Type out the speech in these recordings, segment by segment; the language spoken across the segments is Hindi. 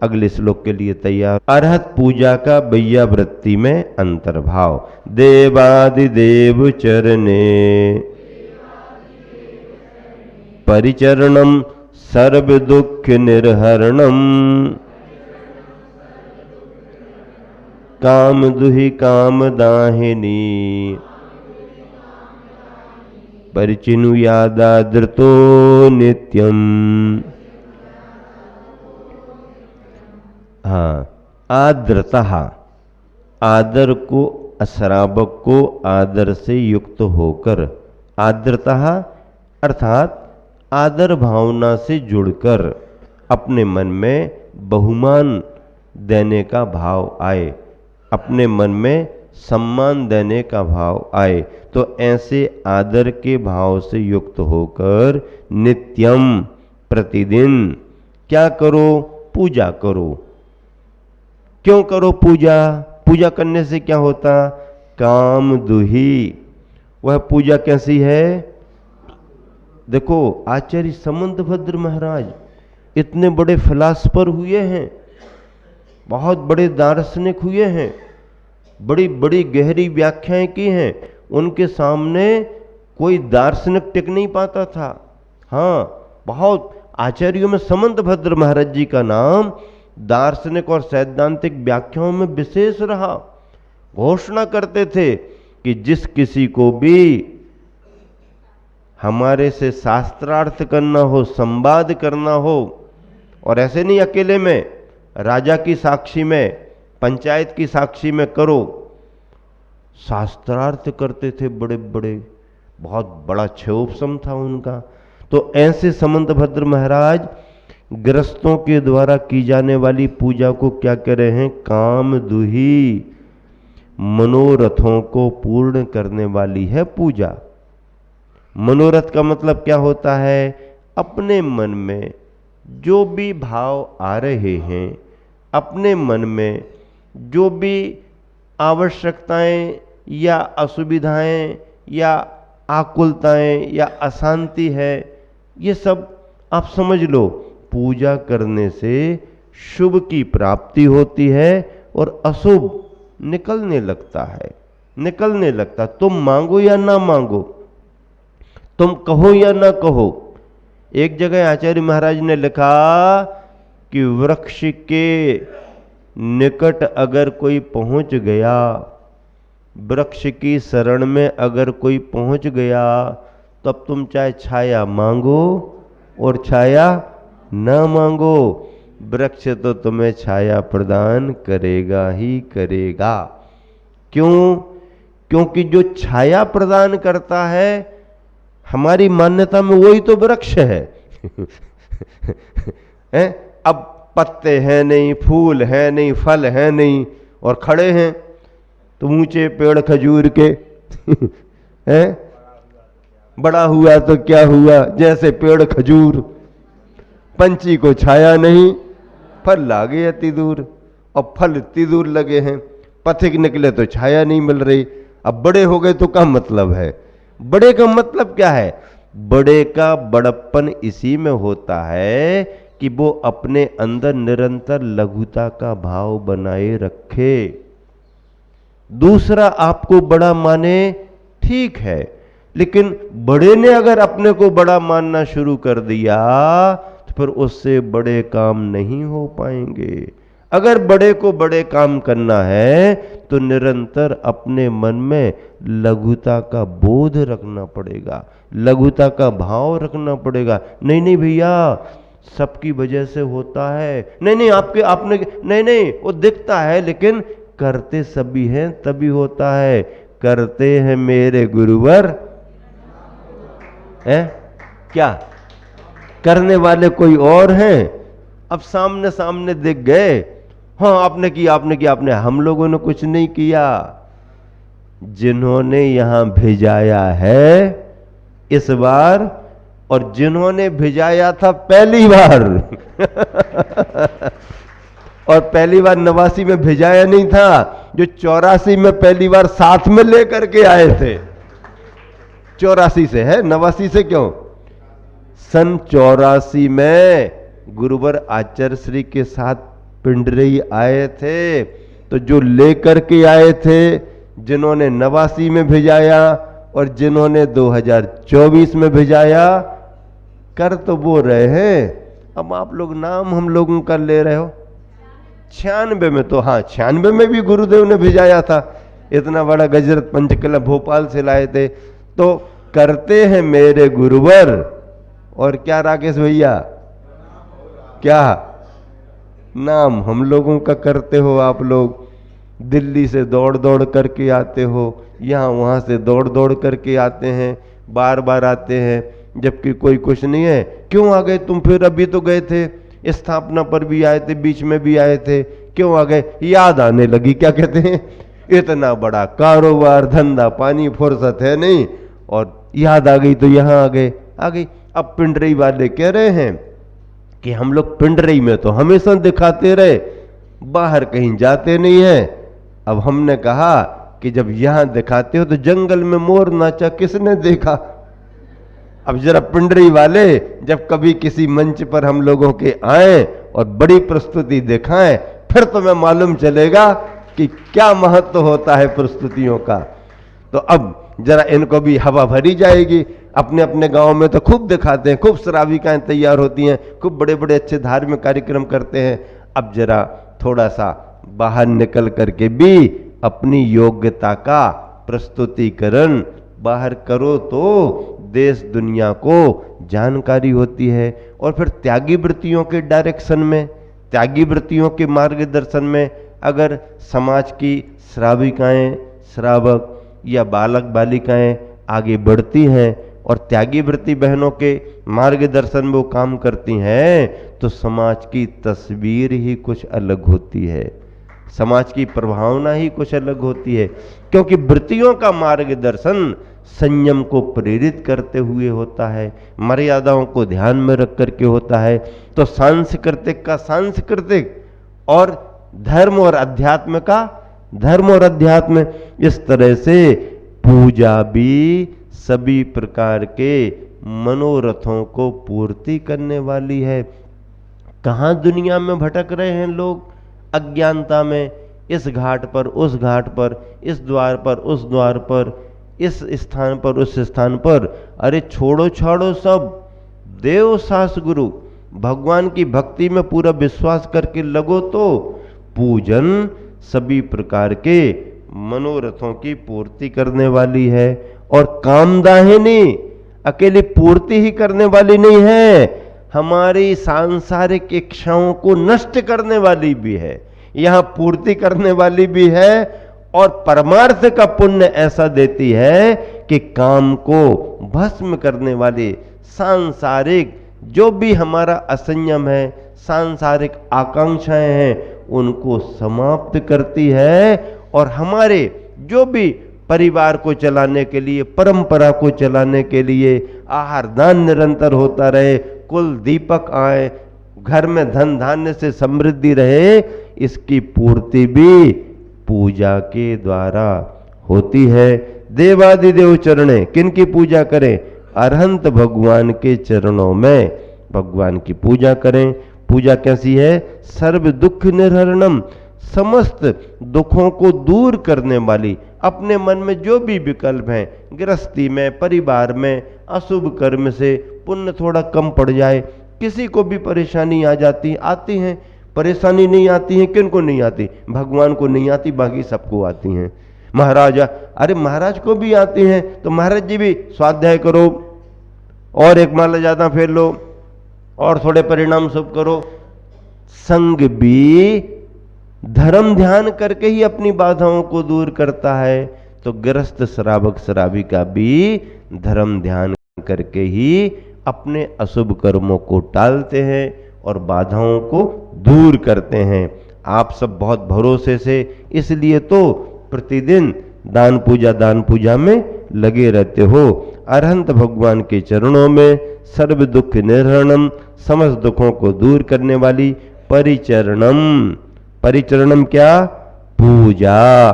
अगले श्लोक के लिए तैयार। अरहत पूजा का वैयावृत्ति में अंतर्भाव। देवादिदेव चरणे परिचरणम सर्व दुख निर्हरणम काम दुहि काम दाहिनी परिचिनु यादादृतो नित्यम। हाँ, आद्रता, आदर को, श्रावक को आदर से युक्त होकर, आद्रता अर्थात आदर भावना से जुड़कर अपने मन में बहुमान देने का भाव आए, अपने मन में सम्मान देने का भाव आए, तो ऐसे आदर के भाव से युक्त होकर नित्यम प्रतिदिन क्या करो? पूजा करो। क्यों करो पूजा? पूजा करने से क्या होता? काम दुही। वह पूजा कैसी है? देखो, आचार्य समंतभद्र महाराज इतने बड़े फिलासफर हुए हैं, बहुत बड़े दार्शनिक हुए हैं, बड़ी बड़ी गहरी व्याख्याएं की हैं, उनके सामने कोई दार्शनिक टिक नहीं पाता था। हाँ, बहुत आचार्यों में समंतभद्र महाराज जी का नाम दार्शनिक और सैद्धांतिक व्याख्याओं में विशेष रहा। घोषणा करते थे कि जिस किसी को भी हमारे से शास्त्रार्थ करना हो, संवाद करना हो, और ऐसे नहीं अकेले में, राजा की साक्षी में, पंचायत की साक्षी में करो। शास्त्रार्थ करते थे बड़े बड़े, बहुत बड़ा क्षोभसम था उनका। तो ऐसे समंतभद्र महाराज गृहस्थों के द्वारा की जाने वाली पूजा को क्या कह रहे हैं? काम दुही, मनोरथों को पूर्ण करने वाली है पूजा। मनोरथ का मतलब क्या होता है? अपने मन में जो भी भाव आ रहे हैं, अपने मन में जो भी आवश्यकताएं या असुविधाएं या आकुलताएं या अशांति है, ये सब आप समझ लो, पूजा करने से शुभ की प्राप्ति होती है और अशुभ निकलने लगता है, निकलने लगता। तुम मांगो या ना मांगो, तुम कहो या ना कहो। एक जगह आचार्य महाराज ने लिखा कि वृक्ष के निकट अगर कोई पहुंच गया, वृक्ष की शरण में अगर कोई पहुंच गया, तब तुम चाहे छाया मांगो और छाया न मांगो, वृक्ष तो तुम्हें छाया प्रदान करेगा ही करेगा। क्यों? क्योंकि जो छाया प्रदान करता है, हमारी मान्यता में वही तो वृक्ष है। अब पत्ते हैं नहीं, फूल है नहीं, फल है नहीं, और खड़े हैं तो ऊंचे पेड़ खजूर के हैं, बड़ा हुआ तो क्या हुआ, जैसे पेड़ खजूर, पंछी को छाया नहीं, फल लागे अति दूर, और फल इतनी दूर लगे हैं, पथिक निकले तो छाया नहीं मिल रही। अब बड़े हो गए तो क्या मतलब है? बड़े का मतलब क्या है? बड़े का बड़प्पन इसी में होता है कि वो अपने अंदर निरंतर लघुता का भाव बनाए रखे। दूसरा आपको बड़ा माने, ठीक है, लेकिन बड़े ने अगर अपने को बड़ा मानना शुरू कर दिया तो फिर उससे बड़े काम नहीं हो पाएंगे। अगर बड़े को बड़े काम करना है तो निरंतर अपने मन में लघुता का बोध रखना पड़ेगा, लघुता का भाव रखना पड़ेगा। नहीं नहीं भैया, सबकी वजह से होता है, नहीं नहीं आपने नहीं नहीं, वो दिखता है, लेकिन करते सभी हैं तभी होता है। करते हैं मेरे गुरुवर है क्या? करने वाले कोई और हैं। अब सामने सामने दिख गए, हाँ आपने किया, आपने, हम लोगों ने कुछ नहीं किया। जिन्होंने यहां भेजाया है इस बार, और जिन्होंने भेजाया था पहली बार और पहली बार 89 में भेजाया नहीं था, जो 84 में पहली बार साथ में लेकर के आए थे। 84 से है, 89 से क्यों? सन 84 में गुरुवर आचार्य श्री के साथ पिंडरी आए थे तो जो लेकर के आए थे, जिन्होंने 89 में भिजाया और जिन्होंने 2024 में भिजाया, कर तो वो रहे हैं। अब आप लोग नाम हम लोगों का ले रहे हो। 96 में तो, हाँ 96 में भी गुरुदेव ने भिजाया था, इतना बड़ा गजरत पंचकला भोपाल से लाए थे। तो करते हैं मेरे गुरुवर। और क्या राकेश भैया, क्या नाम हम लोगों का करते हो। आप लोग दिल्ली से दौड़ दौड़ करके आते हो, यहाँ वहाँ से दौड़ दौड़ करके आते हैं, बार बार आते हैं, जबकि कोई कुछ नहीं है। क्यों आ गए तुम फिर? अभी तो गए थे, स्थापना पर भी आए थे, बीच में भी आए थे, क्यों आ गए? याद आने लगी। क्या कहते हैं, इतना बड़ा कारोबार धंधा पानी फुर्सत है नहीं, और याद आ गई तो यहाँ आ गए। आ गई। अब पिंडरी वाले कह रहे हैं कि हम लोग पिंडरी में तो हमेशा दिखाते रहे, बाहर कहीं जाते नहीं है। अब हमने कहा कि जब यहां दिखाते हो तो जंगल में मोर नाचा किसने देखा? अब जरा पिंडरी वाले जब कभी किसी मंच पर हम लोगों के आए और बड़ी प्रस्तुति दिखाएं, फिर तो मैं मालूम चलेगा कि क्या महत्व होता है प्रस्तुतियों का। तो अब जरा इनको भी हवा भरी जाएगी। अपने अपने गांव में तो खूब दिखाते हैं, खूब श्राविकाएं तैयार होती हैं, खूब बड़े बड़े अच्छे धार्मिक कार्यक्रम करते हैं। अब जरा थोड़ा सा बाहर निकल करके भी अपनी योग्यता का प्रस्तुतिकरण बाहर करो तो देश दुनिया को जानकारी होती है। और फिर त्यागी वृत्तियों के डायरेक्शन में, त्यागी वृत्तियों के मार्गदर्शन में अगर समाज की श्राविकाएं, श्रावक या बालक बालिकाएं आगे बढ़ती हैं और त्यागी वृत्ति बहनों के मार्गदर्शन में वो काम करती हैं, तो समाज की तस्वीर ही कुछ अलग होती है, समाज की प्रभावना ही कुछ अलग होती है। क्योंकि वृत्तियों का मार्गदर्शन संयम को प्रेरित करते हुए होता है, मर्यादाओं को ध्यान में रख करके होता है। तो सांस्कृतिक का सांस्कृतिक और धर्म और अध्यात्म का धर्म और अध्यात्म, इस तरह से पूजा भी सभी प्रकार के मनोरथों को पूर्ति करने वाली है। कहाँ दुनिया में भटक रहे हैं लोग अज्ञानता में, इस घाट पर उस घाट पर, इस द्वार पर उस द्वार पर, इस स्थान पर उस स्थान पर। अरे छोड़ो छाड़ो सब, देव सास गुरु भगवान की भक्ति में पूरा विश्वास करके लगो तो पूजन सभी प्रकार के मनोरथों की पूर्ति करने वाली है। और कामदाहिनी अकेली पूर्ति ही करने वाली नहीं है, हमारी सांसारिक इच्छाओं को नष्ट करने वाली भी है, यहां पूर्ति करने वाली भी है। और परमार्थ का पुण्य ऐसा देती है कि काम को भस्म करने वाली सांसारिक जो भी हमारा असंयम है, सांसारिक आकांक्षाएं हैं, उनको समाप्त करती है। और हमारे जो भी परिवार को चलाने के लिए, परंपरा को चलाने के लिए आहार दान निरंतर होता रहे, कुल दीपक आए, घर में धन धान्य से समृद्धि रहे, इसकी पूर्ति भी पूजा के द्वारा होती है। देवादिदेव चरणे, किनकी पूजा करें? अरहंत भगवान के चरणों में भगवान की पूजा करें। पूजा कैसी है? सर्व दुख निर्हरणम, समस्त दुखों को दूर करने वाली। अपने मन में जो भी विकल्प हैं, गृहस्थी में, परिवार में, अशुभ कर्म से पुण्य थोड़ा कम पड़ जाए, किसी को भी परेशानी आ जाती, आती हैं, परेशानी नहीं आती है, किनको नहीं आती? भगवान को नहीं आती, बाकी सबको आती हैं। महाराजा, अरे महाराज को भी आती हैं, तो महाराज जी भी स्वाध्याय करो और एक माला ज्यादा फेर लो और थोड़े परिणाम शुभ करो। संग भी धर्म ध्यान करके ही अपनी बाधाओं को दूर करता है, तो गृहस्थ श्रावक श्राविका भी धर्म ध्यान करके ही अपने अशुभ कर्मों को टालते हैं और बाधाओं को दूर करते हैं। आप सब बहुत भरोसे से इसलिए तो प्रतिदिन दान पूजा में लगे रहते हो। अरहंत भगवान के चरणों में सर्व दुख निर्हरणम, समस्त दुखों को दूर करने वाली परिचरणम। परिचरणम क्या? पूजा।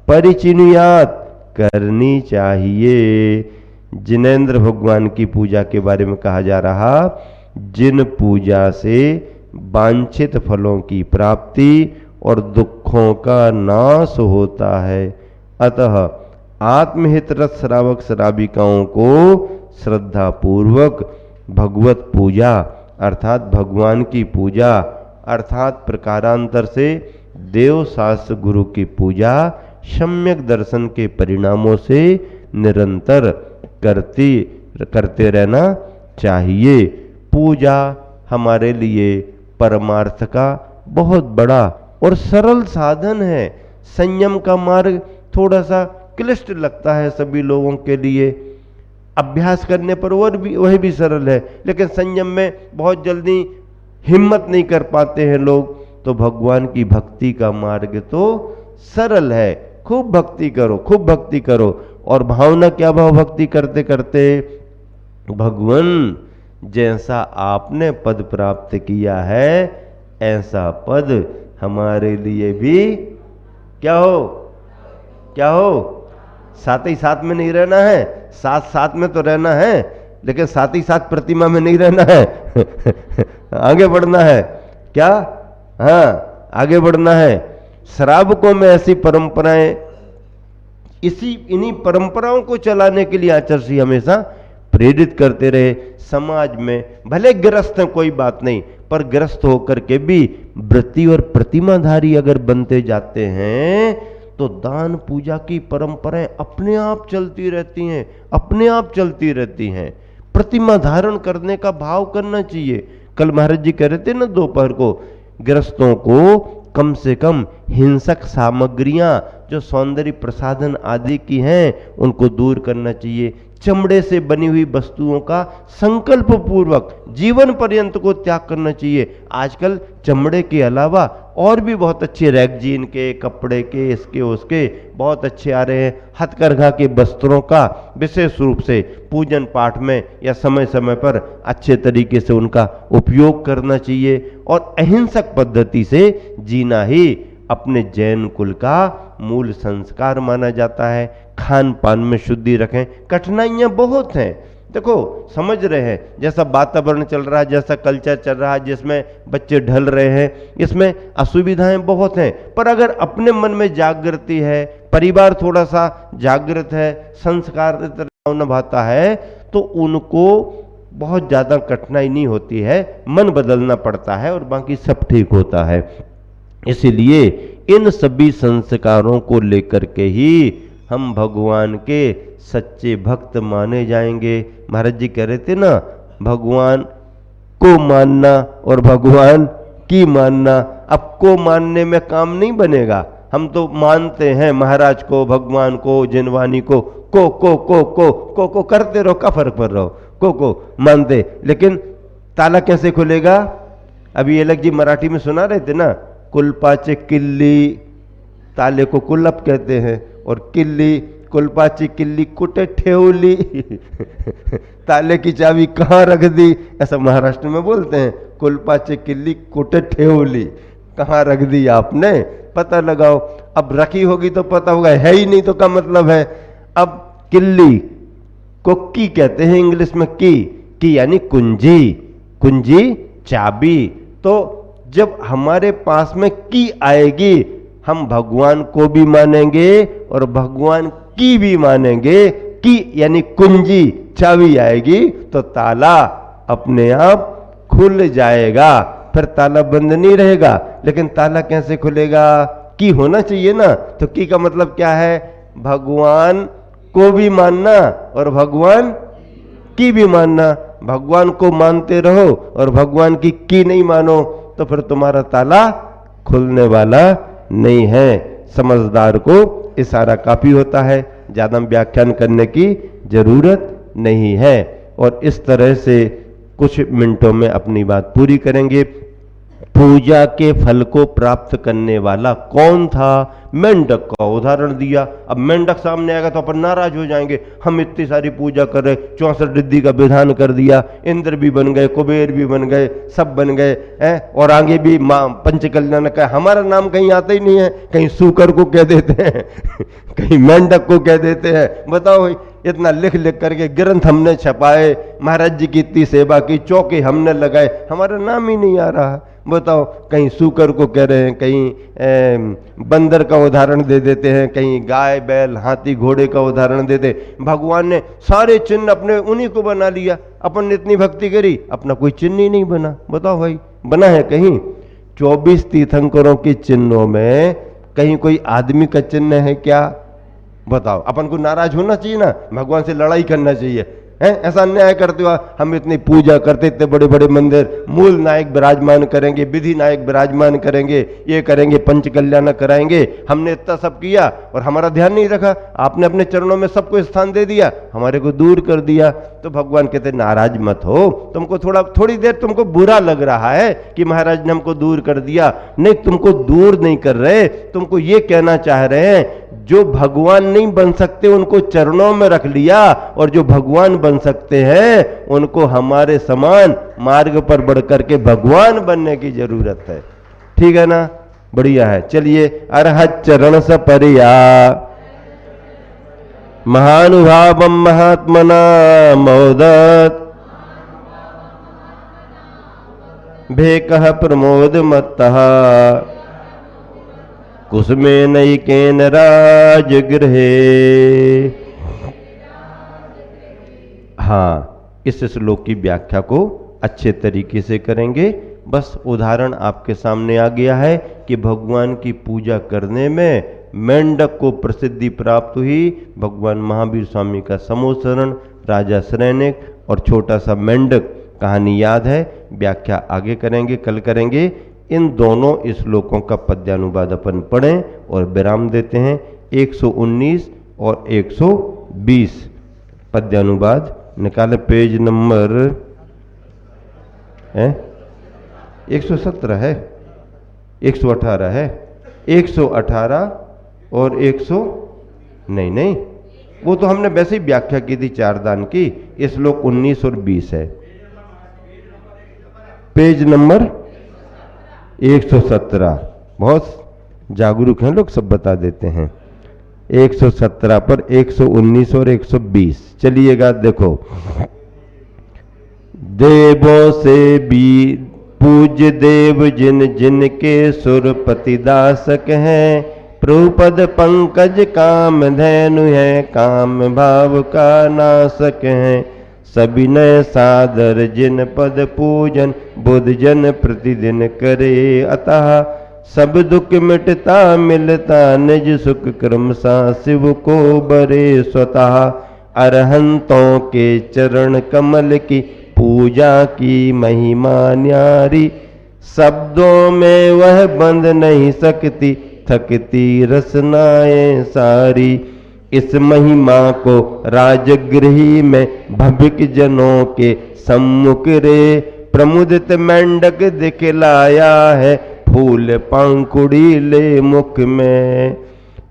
परिचिनुयात, करनी चाहिए। जिनेंद्र भगवान की पूजा के बारे में कहा जा रहा, जिन पूजा से वांछित फलों की प्राप्ति और दुखों का नाश होता है। अतः आत्महित रस श्रावक श्राविकाओं को श्रद्धा पूर्वक भगवत पूजा अर्थात भगवान की पूजा अर्थात प्रकारांतर से देव शास्त्र गुरु की पूजा सम्यक दर्शन के परिणामों से निरंतर करते रहना चाहिए। पूजा हमारे लिए परमार्थ का बहुत बड़ा और सरल साधन है। संयम का मार्ग थोड़ा सा क्लिष्ट लगता है सभी लोगों के लिए, अभ्यास करने पर वही भी सरल है, लेकिन संयम में बहुत जल्दी हिम्मत नहीं कर पाते हैं लोग। तो भगवान की भक्ति का मार्ग तो सरल है, खूब भक्ति करो, खूब भक्ति करो। और भावना क्या भाव भक्ति करते करते भगवान जैसा आपने पद प्राप्त किया है ऐसा पद हमारे लिए भी क्या हो साथ ही साथ में नहीं रहना है, साथ साथ में तो रहना है लेकिन साथ ही साथ प्रतिमा में नहीं रहना है आगे बढ़ना है क्या, हाँ आगे बढ़ना है। श्रावकों में ऐसी परंपराएं, इन्हीं परंपराओं को चलाने के लिए आचार्य श्री हमेशा प्रेरित करते रहे। समाज में भले ग्रस्त हैं कोई बात नहीं, पर ग्रस्त होकर के भी व्रती और प्रतिमाधारी अगर बनते जाते हैं तो दान पूजा की परंपराएं अपने आप चलती रहती हैं, अपने आप चलती रहती हैं। प्रतिमा धारण करने का भाव करना चाहिए। कल महाराज जी कह रहे थे ना दोपहर को, ग्रस्तों को कम से कम हिंसक सामग्रियां जो सौंदर्य प्रसाधन आदि की हैं उनको दूर करना चाहिए। चमड़े से बनी हुई वस्तुओं का संकल्प पूर्वक जीवन पर्यंत को त्याग करना चाहिए। आजकल चमड़े के अलावा और भी बहुत अच्छे रैगजीन के कपड़े के इसके उसके बहुत अच्छे आ रहे हैं। हथकरघा के वस्त्रों का विशेष रूप से पूजन पाठ में या समय समय पर अच्छे तरीके से उनका उपयोग करना चाहिए। और अहिंसक पद्धति से जीना ही अपने जैन कुल का मूल संस्कार माना जाता है। खान पान में शुद्धि रखें। कठिनाइयां बहुत हैं, देखो समझ रहे हैं जैसा वातावरण चल रहा है, जैसा कल्चर चल रहा है, जिसमें बच्चे ढल रहे हैं, इसमें असुविधाएं बहुत हैं। पर अगर अपने मन में जागृति है, परिवार थोड़ा सा जागृत है, संस्कार निभाता है, तो उनको बहुत ज़्यादा कठिनाई नहीं होती है। मन बदलना पड़ता है और बाकी सब ठीक होता है। इसीलिए इन सभी संस्कारों को लेकर के ही हम भगवान के सच्चे भक्त माने जाएंगे। महाराज जी कह रहे थे ना, भगवान को मानना और भगवान की मानना। अब को मानने में काम नहीं बनेगा। हम तो मानते हैं महाराज को, भगवान को, जिनवानी को, को करते रहो, का फर्क पड़ रहा हो, को मानते, लेकिन ताला कैसे खुलेगा? अभी अलग जी मराठी में सुना रहे थे ना, कुलपाचे किल्ली, ताले को कुलप कहते हैं, और किल्ली कुलपाची किल्ली कुटे ठेवली ताले की चाबी कहाँ रख दी, ऐसा महाराष्ट्र में बोलते हैं। कुलपाची किल्ली कुटे ठेवली, कहाँ रख दी आपने, पता लगाओ। अब रखी होगी तो पता होगा, है ही नहीं तो क्या मतलब है। अब किल्ली को की कहते हैं इंग्लिश में, की यानी कुंजी, कुंजी चाबी। तो जब हमारे पास में की आएगी, हम भगवान को भी मानेंगे और भगवान की भी मानेंगे। की यानी कुंजी, चाबी आएगी तो ताला अपने आप खुल जाएगा, फिर ताला बंद नहीं रहेगा। लेकिन ताला कैसे खुलेगा? की होना चाहिए ना। तो की का मतलब क्या है? भगवान को भी मानना और भगवान की भी मानना। भगवान को मानते रहो और भगवान की नहीं मानो तो फिर तुम्हारा ताला खुलने वाला नहीं है। समझदार को इशारा काफी होता है, ज्यादा व्याख्यान करने की जरूरत नहीं है। और इस तरह से कुछ मिनटों में अपनी बात पूरी करेंगे। पूजा के फल को प्राप्त करने वाला कौन था? मेंढक का उदाहरण दिया। अब मेंढक सामने आएगा तो अपन नाराज हो जाएंगे, हम इतनी सारी पूजा कर रहे, 64 रिद्धि का विधान कर दिया, इंद्र भी बन गए, कुबेर भी बन गए, सब बन गए हैं, और आगे भी मां पंचकल्याण का हमारा नाम कहीं आता ही नहीं है। कहीं सूकर को कह देते हैं कहीं मेंढक को कह देते हैं। बताओ, इतना लिख लिख करके ग्रंथ हमने छपाए, महाराज जी की इतनी सेवा की, चौके हमने लगाए, हमारा नाम ही नहीं आ रहा। बताओ, कहीं सूकर को कह रहे हैं, कहीं बंदर का उदाहरण दे देते हैं, कहीं गाय बैल हाथी घोड़े का उदाहरण देते। भगवान ने सारे चिन्ह अपने उन्हीं को बना लिया। अपन ने इतनी भक्ति करी, अपना कोई चिन्ह ही नहीं बना। बताओ भाई, बना है कहीं? 24 तीर्थंकरों के चिन्हों में कहीं कोई आदमी का चिन्ह है क्या? बताओ। अपन को नाराज होना चाहिए ना, भगवान से लड़ाई करना चाहिए, है ऐसा अन्याय करते हो। हम इतनी पूजा करते, इतने बड़े बड़े मंदिर, मूल नायक विराजमान करेंगे, विधि नायक विराजमान करेंगे, ये करेंगे, पंच कल्याण कराएंगे। हमने इतना सब किया और हमारा ध्यान नहीं रखा। आपने अपने चरणों में सबको स्थान दे दिया, हमारे को दूर कर दिया। तो भगवान कहते नाराज मत हो। तुमको थोड़ी देर तुमको बुरा लग रहा है कि महाराज ने हमको दूर कर दिया। नहीं, तुमको दूर नहीं कर रहे, तुमको ये कहना चाह रहे हैं जो भगवान नहीं बन सकते उनको चरणों में रख लिया, और जो भगवान बन सकते हैं उनको हमारे समान मार्ग पर बढ़ करके भगवान बनने की जरूरत है। ठीक है ना? बढ़िया है। चलिए, अरहत चरण सपरिया महानुभावम महात्मना मोदत भेकः प्रमोद मत्तः कुसुमे नैकेन राजगृहे। हाँ, इस श्लोक की व्याख्या को अच्छे तरीके से करेंगे। बस उदाहरण आपके सामने आ गया है कि भगवान की पूजा करने में मेंढक को प्रसिद्धि प्राप्त हुई। भगवान महावीर स्वामी का समोसरण, राजा सैनिक और छोटा सा मेंढक कहानी याद है। व्याख्या आगे करेंगे, कल करेंगे। इन दोनों श्लोकों का पद्यानुवाद अपन पढ़ें और विराम देते हैं। 119 और 120 पद्यानुवाद निकाले। पेज नंबर 117 है, 118 है, 118 और 100 नहीं, वो तो हमने वैसे ही व्याख्या की थी चार दान की। श्लोक 19 और 20 है। Page number 117। बहुत जागरूक हैं लोग, सब बता देते हैं। 117 पर 119 और 120 चलिएगा। देखो, देवों से भी पूज्य देव जिन जिनके सुरपति दासक हैं, प्रभुपद पंकज काम धैनु है, काम भाव का नासक हैं। सविनय सादर जिन पद पूजन, बुध जन प्रतिदिन करे अतः, सब दुख मिटता मिलता निज सुख क्रम सा शिव को बरे स्वतः। अरहंतों के चरण कमल की पूजा की महिमा न्यारी, शब्दों में वह बंद नहीं सकती, थकती रसनाएं सारी। इस महिमा को राजगृही में भविक जनों के सम्मुख रे, प्रमुदित मेंढक दिखलाया है, फूल पंखुड़ी ले मुख में।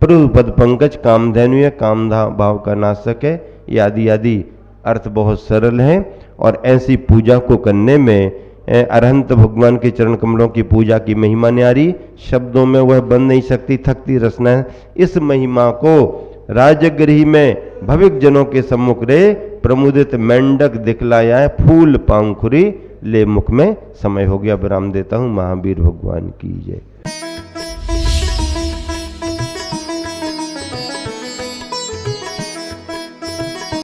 प्रभुपद पंकज कामधेनु है, काम भाव का नाशक है, आदि आदि अर्थ बहुत सरल है। और ऐसी पूजा को करने में अरहंत भगवान के चरण कमलों की पूजा की महिमा न्यारी, शब्दों में वह बन नहीं सकती, थकती रसना। इस महिमा को राजगृह में भविक जनों के सम्मुख रे, प्रमुदित मेंढक दिखलाया है, फूल पांखुरी ले मुख में। समय हो गया, विराम देता हूँ। महावीर भगवान की जय।